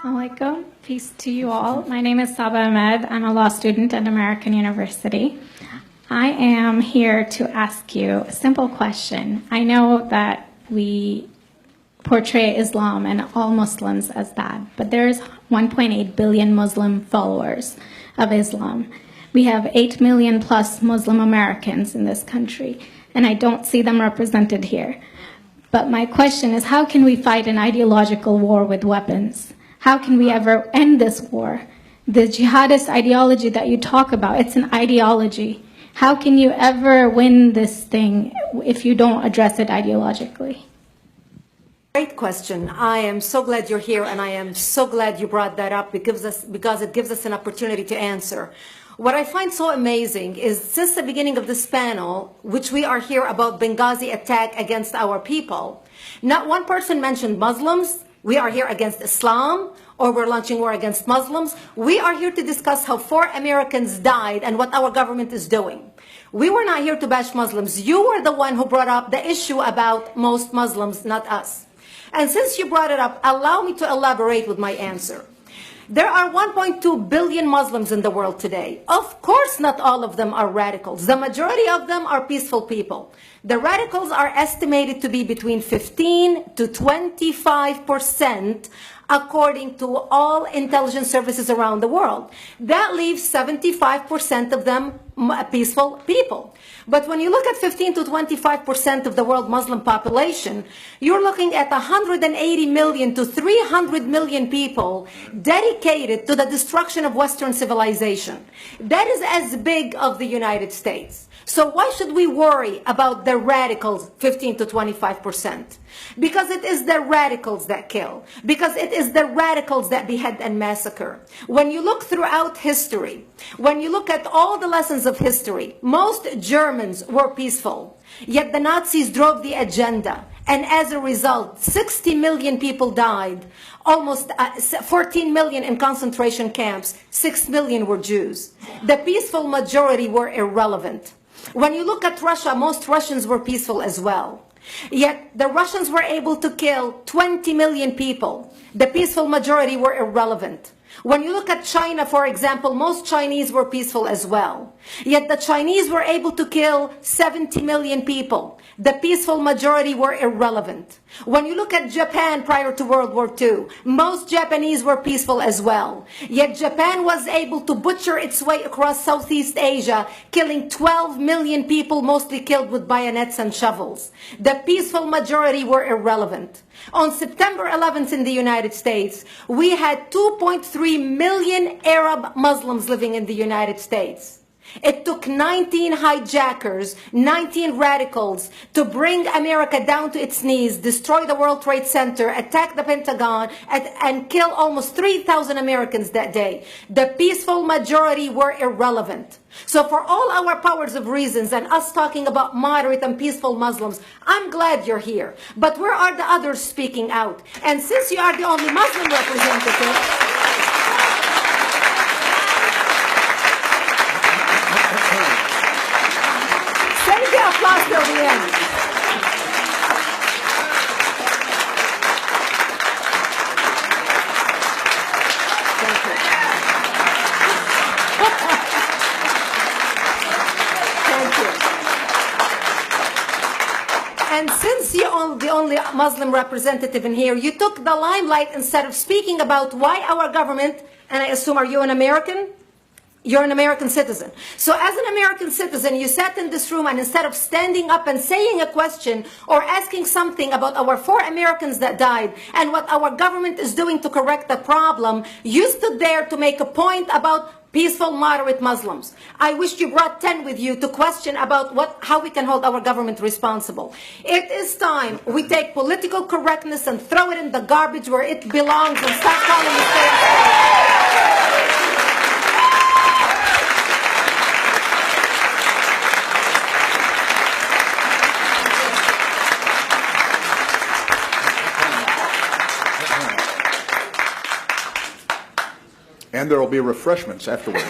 Assalamualaikum. Peace to you all. My name is Saba Ahmed. I'm a law student at American University. I am here to ask you a simple question. I know that we portray Islam and all Muslims as bad, but there's 1.8 billion Muslim followers of Islam. We have 8 million plus Muslim Americans in this country, and I don't see them represented here. But my question is, how can we fight an ideological war with weapons? How can we ever end this war? The jihadist ideology that you talk about, it's an ideology. How can you ever win this thing if you don't address it ideologically? Great question. I am so glad you're here, and I am so glad you brought that up because it gives us an opportunity to answer. What I find so amazing is since the beginning of this panel, which we are here about Benghazi attack against our people, not one person mentioned Muslims. We are here against Islam, or we're launching war against Muslims. We are here to discuss how 4 Americans died and what our government is doing. We were not here to bash Muslims. You were the one who brought up the issue about most Muslims, not us. And since you brought it up, allow me to elaborate with my answer. There are 1.2 billion Muslims in the world today. Of course, not all of them are radicals. The majority of them are peaceful people. The radicals are estimated to be between 15 to 25%, according to all intelligence services around the world. That leaves 75% of them peaceful people. But when you look at 15 to 25% of the world Muslim population, you're looking at 180 million to 300 million people dedicated to the destruction of Western civilization. That is as big as the United States. So why should we worry about the radicals, 15 to 25%? Because it is the radicals that kill. Because it is the radicals that behead and massacre. When you look throughout history, when you look at all the lessons of history, most Germans were peaceful. Yet the Nazis drove the agenda. And as a result, 60 million people died. Almost 14 million in concentration camps. 6 million were Jews. The peaceful majority were irrelevant. When you look at Russia, most Russians were peaceful as well. Yet the Russians were able to kill 20 million people. The peaceful majority were irrelevant. When you look at China, for example, most Chinese were peaceful as well. Yet the Chinese were able to kill 70 million people. The peaceful majority were irrelevant. When you look at Japan prior to World War II, most Japanese were peaceful as well. Yet Japan was able to butcher its way across Southeast Asia, killing 12 million people, mostly killed with bayonets and shovels. The peaceful majority were irrelevant. On September 11th in the United States, we had 2.3 million Arab Muslims living in the United States. It took 19 hijackers, 19 radicals to bring America down to its knees, destroy the World Trade Center, attack the Pentagon, and kill almost 3,000 Americans that day. The peaceful majority were irrelevant. So for all our powers of reasons and us talking about moderate and peaceful Muslims, I'm glad you're here. But where are the others speaking out? And since you are the only Muslim representative, applause till the end. Thank you. Thank you. And since you're the only Muslim representative in here, you took the limelight instead of speaking about why our government, and I assume, are you an American? You're an American citizen. So as an American citizen, you sat in this room and instead of standing up and saying a question or asking something about our 4 Americans that died and what our government is doing to correct the problem, you stood there to make a point about peaceful, moderate Muslims. I wish you brought 10 with you to question about how we can hold our government responsible. It is time we take political correctness and throw it in the garbage where it belongs and stop calling it. And there will be refreshments afterward.